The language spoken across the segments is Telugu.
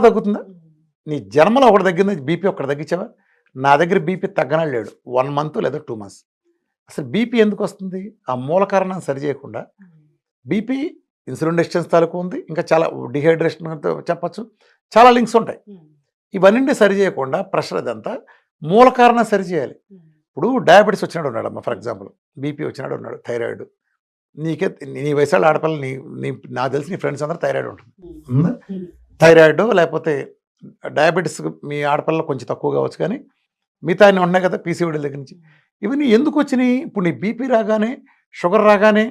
తగ్గుతుందా? నీ జన్మలో ఒకటి తగ్గింది, బీపీ ఒకటి తగ్గించావా? నా దగ్గర బీపీ తగ్గనని లేడు. 1 మంత్ లేదా 2 మంత్స్. అసలు బీపీ ఎందుకు వస్తుంది? ఆ మూల కారణాన్ని సరి చేయకుండా బీపీ ఇన్సులిన్ రెసిస్టెన్స్ తాలూకు ఉంది. ఇంకా చాలా డిహైడ్రేషన్ చెప్పచ్చు. చాలా లింక్స్ ఉంటాయి. ఇవన్నీ సరి చేయకుండా ప్రెషర్ అదంతా మూల కారణం సరి చేయాలి. ఇప్పుడు డయాబెటీస్ వచ్చినాడు ఉన్నాడమ్మా, ఫర్ ఎగ్జాంపుల్ బీపీ వచ్చినాడు ఉన్నాడు, థైరాయిడ్. నీ వయసు ఆడపిల్ల నీ నాకు తెలిసి నీ ఫ్రెండ్స్ అందరూ థైరాయిడ్ ఉంటుంది. థైరాయిడ్ లేకపోతే డయాబెటీస్ మీ ఆడపిల్లలు కొంచెం తక్కువ కావచ్చు, కానీ మిగతా అన్నీ ఉన్నాయి కదా పీసీఓడి దగ్గర నుంచి. ఇవన్నీ ఎందుకు వచ్చినాయి? ఇప్పుడు నీ బీపీ రాగానే, షుగర్ రాగానే,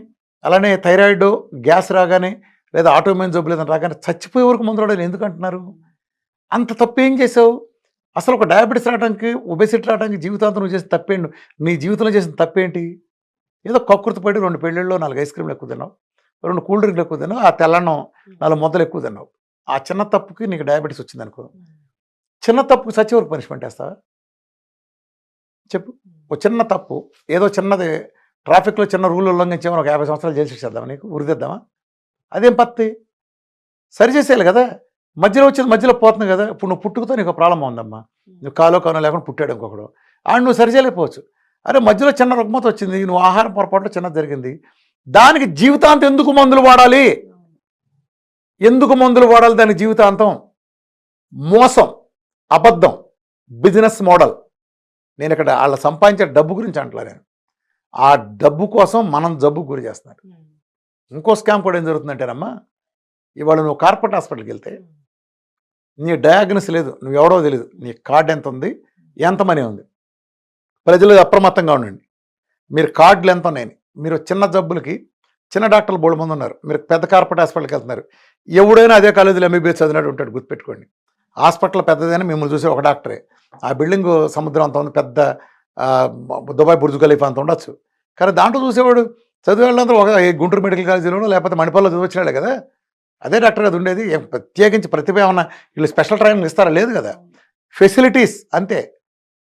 అలానే థైరాయిడ్, గ్యాస్ రాగానే, లేదా ఆటోమైన్ జబ్బు లేదని రాగానే చచ్చిపోయే వరకు మందులు ఎందుకు అంటున్నారు? అంత తప్పు ఏం చేసావు? అసలు ఒక డయాబెటీస్ రావడానికి, ఒబెసిటీ రావడానికి జీవితాంతం నువ్వు చేసిన తప్పేంటి? నీ జీవితంలో చేసిన తప్పేంటి? ఏదో కక్కుర్తి పడి 2 పెళ్ళిళ్ళు 4 ఐస్ క్రీమ్లు ఎక్కువ తిన్నావు, 2 కూల్ డ్రింక్లు ఎక్కువ తిన్నావు, ఆ తెల్లన్నం 4 ముద్దలు ఎక్కువ తిన్నావు. ఆ చిన్న తప్పుకి నీకు డయాబెటీస్ వచ్చింది అనుకో, చిన్న తప్పుకి చచ్చే వరకు పనిష్మెంట్ వేస్తావా? చెప్పు. ఒక చిన్న తప్పు, ఏదో చిన్నది ట్రాఫిక్లో చిన్న రూల్ ఉల్లంఘించామని ఒక 50 సంవత్సరాలు జైలు శిక్ష చేద్దామా? నీకు ఉరిదిద్దామా? అదేం పత్తి? సరి చేసేయాలి కదా. మధ్యలో వచ్చేది మధ్యలో పోతుంది కదా. ఇప్పుడు నువ్వు పుట్టుకతో నీకు ప్రాబ్లం ఉందమ్మా, నువ్వు కాలో లేకుండా పుట్టాడు ఇంకొకడు, నువ్వు సరి చేయలేకపోవచ్చు. అరే మధ్యలో చిన్న రుగ్మత వచ్చింది, నువ్వు ఆహారం పొరపాటు చిన్నది జరిగింది, దానికి జీవితాంతం ఎందుకు మందులు వాడాలి? ఎందుకు మందులు వాడాలి దానికి జీవితాంతం? మోసం, అబద్ధం, బిజినెస్ మోడల్. నేను ఇక్కడ వాళ్ళ సంపాదించే డబ్బు గురించి అంటలా, నేను ఆ డబ్బు కోసం మనం జబ్బుకు గురి చేస్తున్నారు. ఇంకో స్కామ్ కూడా ఏం జరుగుతుందంటేనమ్మా, ఇవాళ నువ్వు కార్పొరేట్ హాస్పిటల్కి వెళ్తే నీ డయాగ్నోస్ లేదు, నువ్వు ఎవడో తెలియదు, నీ కార్డు ఎంత ఉంది, ఎంత మనీ ఉంది. ప్రజలు అప్రమత్తంగా ఉండండి. మీరు కార్డులు ఎంత ఉన్నాయని. మీరు చిన్న జబ్బులకి చిన్న డాక్టర్లు బోల్డ్ మంది ఉన్నారు, మీరు పెద్ద కార్పొరేట్ హాస్పిటల్కి వెళ్తున్నారు. ఎవడైనా అదే కాలేజీలో ఎంబీబీఎస్ చదివినట్టు ఉంటాడు, గుర్తుపెట్టుకోండి. హాస్పిటల్ పెద్దదైనా మిమ్మల్ని చూసే ఒక డాక్టరే. ఆ బిల్డింగ్ సముద్రం అంత ఉంది, పెద్ద దుబాయ్ బుర్జ్ ఖలీఫా అంత ఉండొచ్చు, కానీ దాంట్లో చూసేవాడు చదివే వాళ్ళందరూ ఒక గుంటూరు మెడికల్ కాలేజీలోనో లేకపోతే మణిపాల్లో చదివచ్చినాడే కదా. అదే డాక్టర్ అది ఉండేది. ప్రత్యేకించి ప్రతిభ ఏమన్నా వీళ్ళు స్పెషల్ ట్రైనింగ్ ఇస్తారా? లేదు కదా. ఫెసిలిటీస్ అంతే.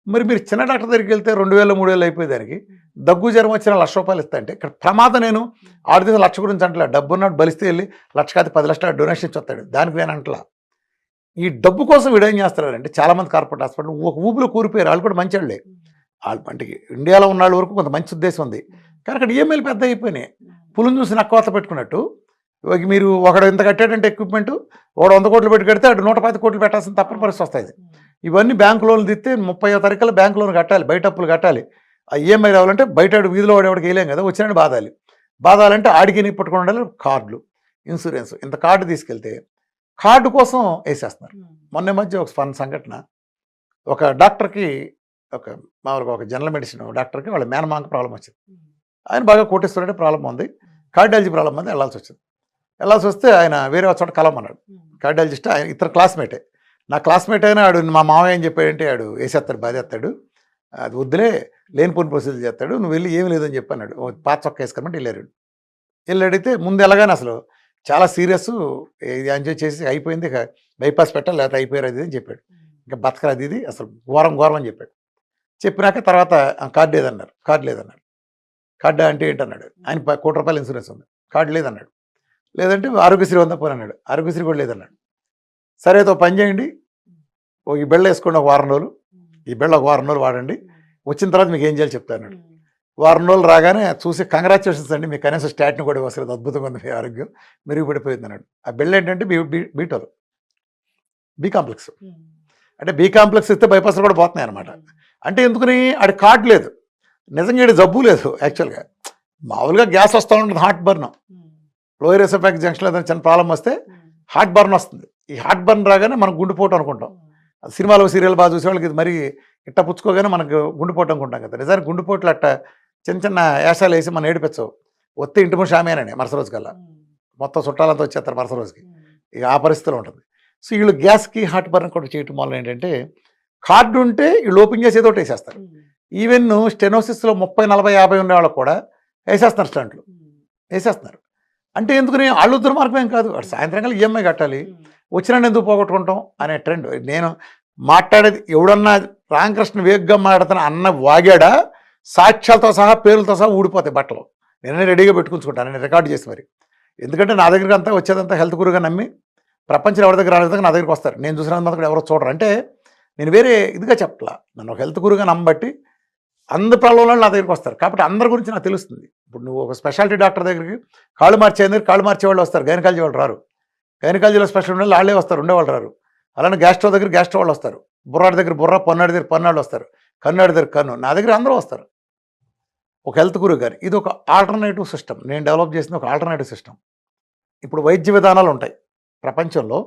మరి మీరు చిన్న డాక్టర్ దగ్గరికి వెళ్తే 2000 3000 అయిపోయేదానికి దగ్గు జ్వరం వచ్చిన ₹1,00,000 ఇస్తా అంటే ఇక్కడ ప్రమాదం. నేను ఆడితే 1,00,000 గురించి అంటలే, డబ్బు ఉన్నాడు బలిస్తే వెళ్ళి 1,00,000 కాదు 10 లక్షల డొనేషన్ ఇచ్చి వస్తాడు, దానికి నేను అంటలా. ఈ డబ్బు కోసం వీడేం చేస్తారంటే చాలామంది కార్పొరేట్ హాస్పిటల్ ఒక ఊపిలో కూరిపోయారు. వాళ్ళు కూడా మంచి వాళ్ళే, వాళ్ళు అంటే ఇండియాలో ఉన్న వాళ్ళ వరకు కొంత మంచి ఉద్దేశం ఉంది, కానీ అక్కడ ఈఎంఐలు పెద్ద అయిపోయినాయి. పులుని చూసి నక్కవాత పెట్టుకున్నట్టు. మీరు ఒకడు ఇంత కట్టాడంటే ఎక్విప్మెంట్, ఒకడు 100 కోట్లు పెట్టి కడితే అటు 110 కోట్లు పెట్టాల్సిన తప్పని పరిస్థితి వస్తుంది. ఇవన్నీ బ్యాంకు లోన్లు తీస్తే 30వ తారీఖులో బ్యాంకు లోన్ కట్టాలి, బయట అప్పులు కట్టాలి. ఆ ఈఎంఐ రావాలంటే బయట వీధిలో వాడేవాడికి వేయలేం కదా, వచ్చినట్టు బాధాలంటే ఆడికి నీ పట్టుకుని ఉండాలి. కార్డులు, ఇన్సూరెన్స్, ఇంత కార్డు తీసుకెళ్తే కార్డు కోసం వేసేస్తున్నారు. మొన్న మధ్య ఒక ఫన్ సంఘటన, ఒక డాక్టర్కి మామూలుగా ఒక జనరల్ మెడిసిన్ డాక్టర్కి వాళ్ళ మేనమాంక ప్రాబ్లం వచ్చింది. ఆయన బాగా కోటేశ్వరుడే ప్రాబ్లం ఉంది, కార్డియాలజీ ప్రాబ్లం ఉంది, వెళ్ళాల్సి వస్తే ఆయన వేరే చోట కలవమన్నాడు. కార్డియాలజిస్ట్ ఆయన ఇతర క్లాస్మేటే, నా క్లాస్మేట్ అయినా ఆడు మా మామయ్య ఏం చెప్పాడంటే ఆడు వేసేస్తాడు, బాధేస్తాడు, అది వద్దులే లేనిపోని ప్రొసీజర్ చేస్తాడు, నువ్వు వెళ్ళి ఏమి లేదని చెప్పన్నాడు. పాత చొక్క వేసుకోమంటే వెళ్ళి అడిగితే ముందు ఎలాగానే అసలు చాలా సీరియస్, ఎంజాయ్ చేసి అయిపోయింది, ఇక బైపాస్ పెట్టాలి లేకపోతే అయిపోయారు అది అని చెప్పాడు. ఇంకా బతకలు అది ఇది అసలు ఘోరం అని చెప్పాడు. చెప్పినాక తర్వాత కార్డు లేదన్నారు. కార్డు అంటే ఏంటన్నాడు. ఆయన ₹1,00,00,000 ఇన్సూరెన్స్ ఉంది, కార్డు లేదన్నాడు. లేదంటే ఆరోగ్యశ్రీ ఉందా పోనీ అన్నాడు. ఆరోగ్యశ్రీ కూడా లేదన్నాడు. సరే అయితే పని చేయండి, ఈ బిళ్ళ వేసుకోండి ఒక వారం రోజులు, ఈ బిళ్ళ ఒక వారం రోజులు వాడండి, వచ్చిన తర్వాత మీకు ఏం చేయాలి చెప్తాను. వారం రోజులు రాగానే చూసి కంగ్రాచులేషన్స్ అండి, మీకు కనీసం స్టాట్ని కూడా వస్తుంది, అద్భుతంగా ఉంది, మీ ఆరోగ్యం మెరుగుపడిపోయింది అన్నాడు. ఆ బిళ్ళ ఏంటంటే బీటోలు, బి కాంప్లెక్స్. అంటే బి కాంప్లెక్స్ ఇస్తే బైపాస్లు కూడా పోతున్నాయి అనమాట. అంటే ఎందుకని ఆడి కార్డు లేదు, నిజంగా ఈడు జబ్బు లేదు. యాక్చువల్గా మామూలుగా గ్యాస్ వస్తూ ఉంటుంది, హార్ట్ బర్న్, లోయర్ ఎసోఫాగస్ జంక్షన్లో ఏదైనా చిన్న ప్రాబ్లం వస్తే హార్ట్ బర్న్ వస్తుంది. ఈ హార్ట్ బర్న్ రాగానే మనం గుండెపోటు అనుకుంటాం. సినిమాలో సీరియల్ బాగా చూసే వాళ్ళకి ఇది మరి ఇట్ట పుచ్చుకోగానే మనకు గుండెపోటు అనుకుంటాం కదా. నిజానికి గుండెపోట్లు అట్ట చిన్న యాసాలు వేసి మనం ఏడిపించవు, వస్తే ఇంటి ముందు షామేనని మరుస రోజు కల్లా మొత్తం చుట్టాలంతా వచ్చేస్తారు మరుస రోజుకి. ఇక ఆ పరిస్థితిలో ఉంటుంది. సో వీళ్ళు గ్యాస్కి హార్ట్ బర్న్ కూడా చేయటం వల్ల ఏంటంటే కార్డు ఉంటే వీళ్ళు ఓపెన్ చేసి ఏదో ఒకటి వేసేస్తారు. ఈవెన్ స్టెనోసిస్లో 30 40 50 ఉండే వాళ్ళకు కూడా వేసేస్తున్నారు, స్టంట్లు వేసేస్తున్నారు. అంటే ఎందుకని వాళ్ళు దుర్మార్గం ఏం కాదు, వాడు సాయంత్రం కల్లా ఈఎంఐ కట్టాలి, వచ్చినా ఎందుకు పోగొట్టుకుంటాం అనే ట్రెండ్. నేను మాట్లాడేది ఎవడన్నా రామకృష్ణ వేగ్గా మాట్లాడుతున్నా అన్న వాగాడా సాక్ష్యాలతో సహా పేర్లతో సహా ఊడిపోతాయి బట్టలు. నేనే రెడీగా పెట్టుకుంటాను, నేను రికార్డు చేసి మరి. ఎందుకంటే నా దగ్గరికి అంతా వచ్చేదంతా హెల్త్ గురుగా నమ్మి ప్రపంచంలో ఎవరి దగ్గర రాలేదు నా దగ్గరికి వస్తారు. నేను చూసినంత మంది కూడా ఎవరో చూడరు. అంటే నేను వేరే ఇదిగా చెప్పట్లా. నన్ను ఒక హెల్త్ గురుగా నమ్మబట్టి అందరి ప్రాబ్లంలో నా దగ్గరికి వస్తారు. కాబట్టి అందరి గురించి నాకు తెలుస్తుంది. ఇప్పుడు నువ్వు ఒక స్పెషాలిటీ డాక్టర్ దగ్గరికి కాళ్ళు మార్చే వాళ్ళు వస్తారు, గైనకాలజీ వాళ్ళు రారు. గైనకాలజీలో స్పెషల్ ఉండే వాళ్ళే వస్తారు, ఉండేవాళ్ళు రారు. అలానే గ్యాస్ట్రో దగ్గర గ్యాస్ట్రో వాళ్ళు వస్తారు, బుర్రాడి దగ్గర బుర్ర, పొన్నాడి దగ్గర పొన్నాడు వస్తారు, కన్నుడి దగ్గర కన్ను. నా దగ్గర అందరూ వస్తారు ఒక హెల్త్ గురువు గారు. ఇది ఒక ఆల్టర్నేటివ్ సిస్టమ్, నేను డెవలప్ చేసిన ఒక ఆల్టర్నేటివ్ సిస్టమ్. ఇప్పుడు వైద్య విధానాలు ఉంటాయి ప్రపంచంలో.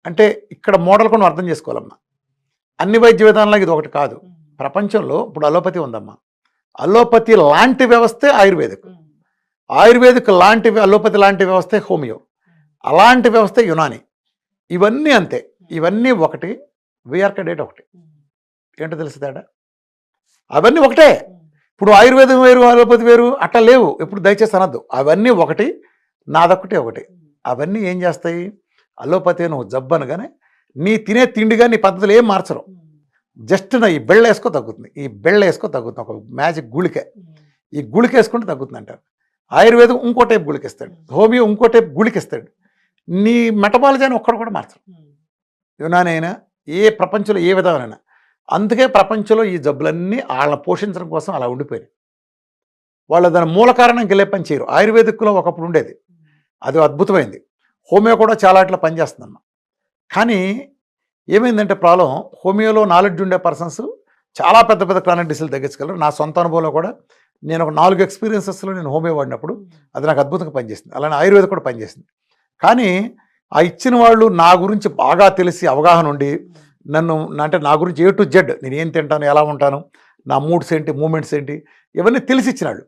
అంటే ఇక్కడ మోడల్ కూడా అర్థం చేసుకోవాలమ్మా. అన్ని వైద్య విధానాలకు ఇది ఒకటి కాదు. ప్రపంచంలో ఇప్పుడు అలోపతి ఉందమ్మా. అలోపతి లాంటి వ్యవస్థే ఆయుర్వేదిక్, ఆయుర్వేదిక్ లాంటి అలోపతి లాంటి వ్యవస్థే హోమియో, అలాంటి వ్యవస్థే యునాని. ఇవన్నీ అంతే, ఇవన్నీ ఒకటి. విఆర్కే డేట్ ఒకటి. ఏంటో తెలుసు తేడా? అవన్నీ ఒకటే. ఇప్పుడు ఆయుర్వేదం వేరు, అలోపతి వేరు అట్లా లేవు. ఎప్పుడు దయచేసి అనద్దు. అవన్నీ ఒకటి, నాదొక్కటి ఒకటి. అవన్నీ ఏం చేస్తాయి? అలోపతి నువ్వు జబ్బు అనగానే నీ తినే తిండిగా నీ పద్ధతులు ఏం మార్చరు. జస్ట్ నా ఈ బెళ్ళ వేసుకో తగ్గుతుంది, ఈ బెళ్ళ వేసుకో తగ్గుతుంది. ఒక మ్యాజిక్ గుళిక, ఈ గుళిక వేసుకుంటే తగ్గుతుంది అంటారు. ఆయుర్వేదం ఇంకో టైప్ గుళికిస్తాడు, హోమియో ఇంకో టైప్ గుళికిస్తాడు. నీ మెటబాలజీని ఒక్కడు కూడా మార్చరు. యునాని అయినా ఏ ప్రపంచంలో ఏ విధమైనా. అందుకే ప్రపంచంలో ఈ జబ్బులన్నీ వాళ్ళని పోషించడం కోసం అలా ఉండిపోయినాయి. వాళ్ళు దాని మూల కారణం గెలే పని చేయరు. ఆయుర్వేదిక్లో ఒకప్పుడు ఉండేది, అది అద్భుతమైంది. హోమియో కూడా చాలా ఇట్లా పనిచేస్తుందన్న. కానీ ఏమైందంటే ప్రాబ్లం, హోమియోలో నాలెడ్జ్ ఉండే పర్సన్స్ చాలా పెద్ద పెద్ద క్రానిక్ డిసీజులు తగ్గించగలరు. నా సొంత అనుభవంలో కూడా నేను ఒక 4 ఎక్స్పీరియన్సెస్లో నేను హోమియో వాడినప్పుడు అది నాకు అద్భుతంగా పనిచేసింది. అలానే ఆయుర్వేదం కూడా పనిచేసింది. కానీ ఆ ఇచ్చిన వాళ్ళు నా గురించి బాగా తెలిసి అవగాహన ఉండి నన్ను అంటే నా గురించి A to Z, నేను ఏం తింటాను, ఎలా ఉంటాను, నా మూడ్స్ ఏంటి, మూమెంట్స్ ఏంటి, ఇవన్నీ తెలిసి ఇచ్చినాడు.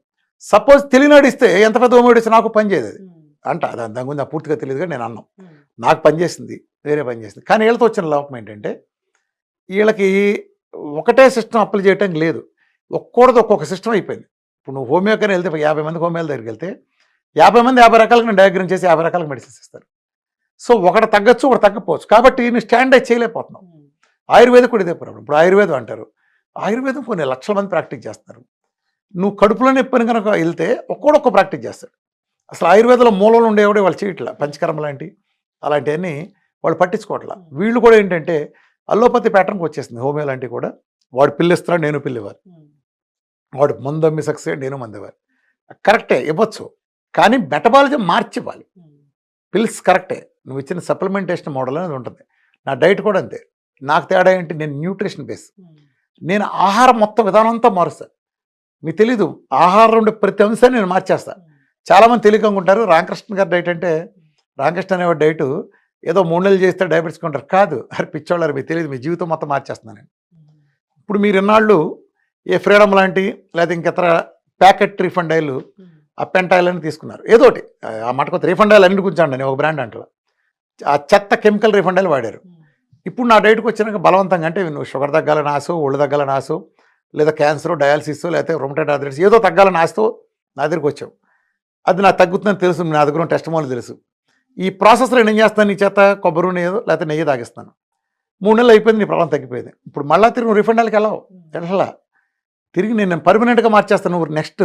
సపోజ్ తెలియనాడు ఇస్తే ఎంత పెద్ద హోమియో ఇస్తే నాకు పనిచేయదు అది అంట. దాని గురించి నాకు పూర్తిగా తెలియదుగా నేను అన్నాం. నాకు పనిచేసింది, వేరే పని చేసింది. కానీ వీళ్ళతో వచ్చిన లోపం ఏంటంటే వీళ్ళకి ఒకటే సిస్టమ్ అప్లై చేయటం లేదు, ఒక్కోటిది ఒక్కొక్క సిస్టమ్ అయిపోయింది. ఇప్పుడు నువ్వు హోమియోకని వెళ్తే 50 మంది హోమియోల దగ్గరికి వెళ్తే 50 మంది 50 రకాలుగా నేను డయాగ్రామ్ చేసి 50 రకాల మెడిసిన్స్ ఇస్తారు. సో ఒకటి తగ్గచ్చు, ఒకటి తగ్గపోవచ్చు. కాబట్టి నేను స్టాండర్డ్ చేయలేకపోతున్నావు. ఆయుర్వేదం కూడా ఇదే ప్రాబ్లం. ఇప్పుడు ఆయుర్వేదం అంటారు, ఆయుర్వేదం కొన్ని లక్షల మంది ప్రాక్టీస్ చేస్తున్నారు. నువ్వు కడుపులో నొప్పిని కనుక వెళ్తే ఒక్కొక్క ప్రాక్టీస్ చేస్తాడు. అసలు ఆయుర్వేదంలో మూలంలో ఉండేవాడే వాళ్ళు చేయట్లా. పంచకర్మ లాంటి అలాంటివన్నీ వాళ్ళు పట్టించుకోవట్లా. వీళ్ళు కూడా ఏంటంటే అల్లోపతి ప్యాటర్న్కి వచ్చేసింది. హోమియో లాంటివి కూడా వాడు పిల్లిస్తున్నాడు, నేను పిల్లివ్వాలి, వాడు మందు అమ్మి సక్సెస్, నేను మందు ఇవ్వాలి. కరెక్టే ఇవ్వచ్చు, కానీ మెటబాలజీ మార్చివ్వాలి. పిల్స్ కరెక్టే, నువ్వు ఇచ్చిన సప్లిమెంటేషన్ మోడల్ అనేది ఉంటుంది. నా డైట్ కూడా అంతే. నాకు తేడా ఏంటి, నేను న్యూట్రిషన్ బేస్, నేను ఆహారం మొత్తం విధానం అంతా మారుస్తాను. మీకు తెలీదు, ఆహారం ఉండే ప్రతి అంశాన్ని నేను మార్చేస్తాను. చాలామంది తెలియకుండా ఉంటారు. రామకృష్ణ గారి డైట్ అంటే, రామకృష్ణ అనే డైట్ ఏదో 3 నెలలు చేస్తే డయాబెటీస్ కొంటారు. కాదు, అరే పిచ్చోళ్ళారు, మీకు తెలియదు, మీ జీవితం మొత్తం మార్చేస్తున్నాను నేను. ఇప్పుడు మీరు ఇన్నాళ్ళు ఏ ఫ్రీడమ్ లాంటి లేదా ఇంకెతర ప్యాకెట్ రీఫండ్ ఆయిల్, ఆ పెంటాయిల్ అని తీసుకున్నారు. ఏదోటి ఆ మటుకొత్త రీఫండ్ ఆయిల్ అన్నిటి గురించి అండి, ఒక బ్రాండ్ అంటలో ఆ చెత్త కెమికల్ రీఫండ్ ఆయిల్ వాడారు. ఇప్పుడు నా డైట్కి వచ్చినాక బలవంతంగా అంటే నువ్వు షుగర్ తగ్గాలని ఆశో, ఒళ్ళు తగ్గాలని ఆశో, లేదా క్యాన్సర్, డయాలసిస్, లేకపోతే రొమటైడ్ ఆర్థరైటిస్ ఏదో తగ్గాలని ఆశతో నా దగ్గరికి వచ్చావు. అది నాకు తగ్గుతుందని తెలుసు, నా దగ్గర టెస్ట్ మోల్ తెలుసు. ఈ ప్రాసెస్లో నేను ఏం చేస్తాను, నీ చేత కొబ్బరి నూనె లేకపోతే నెయ్యి తాగిస్తాను. 3 నెలలు అయిపోయింది, నీ ప్రాబ్లం తగ్గిపోయింది. ఇప్పుడు మళ్ళీ తిరిగి నువ్వు రీఫండ్ ఆయిల్కి వెళ్ళావు, ఎలా తిరిగి నేను పర్మనెంట్గా మార్చేస్తాను. నువ్వు నెక్స్ట్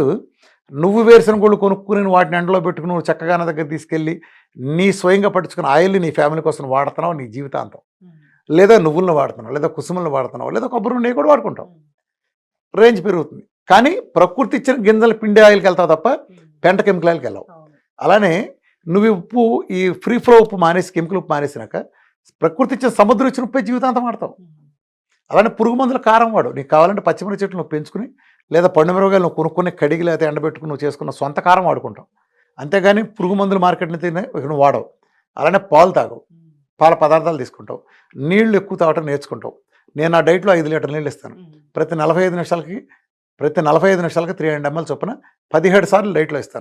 నువ్వు వేరుశనగ గుళ్ళు కొనుక్కుని వాటిని ఎండలో పెట్టుకుని నువ్వు చక్కగా నా దగ్గర తీసుకెళ్ళి నీ స్వయంగా పట్టించుకున్న ఆయిల్ని నీ ఫ్యామిలీ కోసం వాడుతున్నావు నీ జీవితాంతం. లేదా నువ్వులను వాడుతున్నావు, లేదా కుసుమలను వాడుతున్నావు, లేదా కొబ్బరి నూనె కూడా వాడుకుంటావు. రేంజ్ పెరుగుతుంది. కానీ ప్రకృతి ఇచ్చిన గింజల పిండి ఆయిల్కి వెళ్తావు తప్ప పెంట కెమికల్ ఆయిల్కి వెళ్ళావు. అలానే నువ్వు ఉప్పు, ఈ ఫ్రీ ఫ్లో ఉప్పు మానేసి, కెమికల్ ఉప్పు మానేసినాక ప్రకృతి ఇచ్చిన సముద్రం ఇచ్చిన ఉప్పే జీవితాంతం వాడతావు. అలానే పురుగు మందుల కారం వాడు. నీకు కావాలంటే పచ్చిమిరపకాయ చెట్లు నువ్వు పెంచుకుని, లేదా పండు మిరపకాయలు నువ్వు కొనుక్కుని కడిగి లేదా ఎండబెట్టుకుని నువ్వు చేసుకున్న సొంత కారం వాడుకుంటావు. అంతేగాని పురుగు మందుల మార్కెట్ని తినే నువ్వు వాడవు. అలానే పాలు తాగవు, పాల పదార్థాలు తీసుకుంటావు, నీళ్లు ఎక్కువ తాగటం నేర్చుకుంటావు. నేను నా డైట్లో 5 లీటర్ నీళ్ళు ఇస్తాను. ప్రతి 45 నిమిషాలకి 300 ml చొప్పున 17 సార్లు డైట్లో ఇస్తాను.